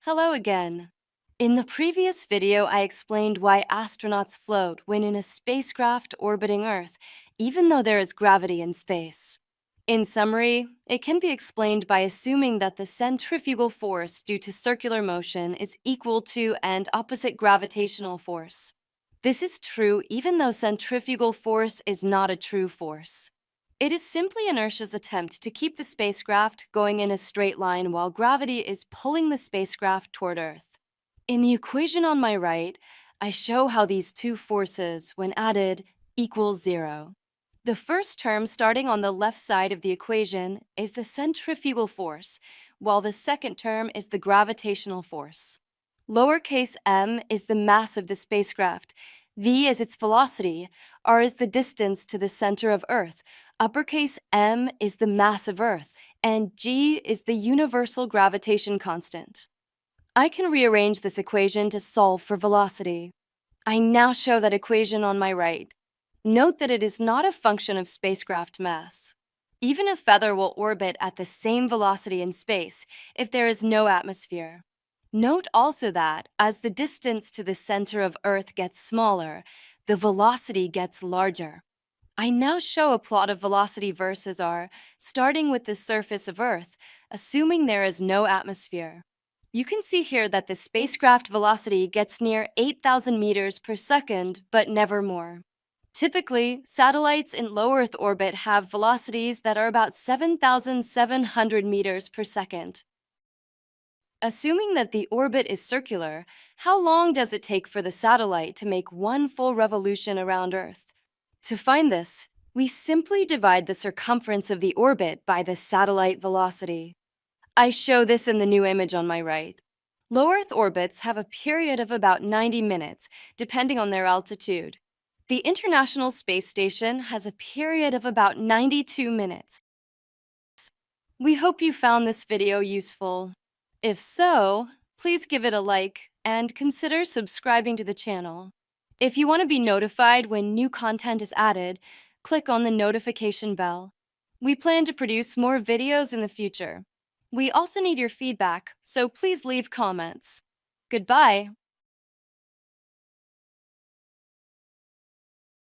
Hello again. In the previous video, I explained why astronauts float when in a spacecraft orbiting Earth, even though there is gravity in space. In summary, it can be explained by assuming that the centrifugal force due to circular motion is equal to and opposite gravitational force. This is true even though centrifugal force is not a true force. It is simply inertia's attempt to keep the spacecraft going in a straight line while gravity is pulling the spacecraft toward Earth. In the equation on my right, I show how these two forces, when added, equals zero. The first term starting on the left side of the equation is the centrifugal force, while the second term is the gravitational force. Lowercase m is the mass of the spacecraft, v is its velocity, r is the distance to the center of Earth, uppercase m is the mass of Earth, and g is the universal gravitation constant. I can rearrange this equation to solve for velocity. I now show that equation on my right. Note that it is not a function of spacecraft mass. Even a feather will orbit at the same velocity in space if there is no atmosphere. Note also that, as the distance to the center of Earth gets smaller, the velocity gets larger. I now show a plot of velocity versus r, starting with the surface of Earth, assuming there is no atmosphere. You can see here that the spacecraft velocity gets near 8,000 meters per second, but never more. Typically, satellites in low Earth orbit have velocities that are about 7,700 meters per second. Assuming that the orbit is circular, how long does it take for the satellite to make one full revolution around Earth? To find this, we simply divide the circumference of the orbit by the satellite velocity. I show this in the new image on my right. Low Earth orbits have a period of about 90 minutes, depending on their altitude. The International Space Station has a period of about 92 minutes. We hope you found this video useful. If so, please give it a like and consider subscribing to the channel. If you want to be notified when new content is added, click on the notification bell. We plan to produce more videos in the future. We also need your feedback, so please leave comments. Goodbye.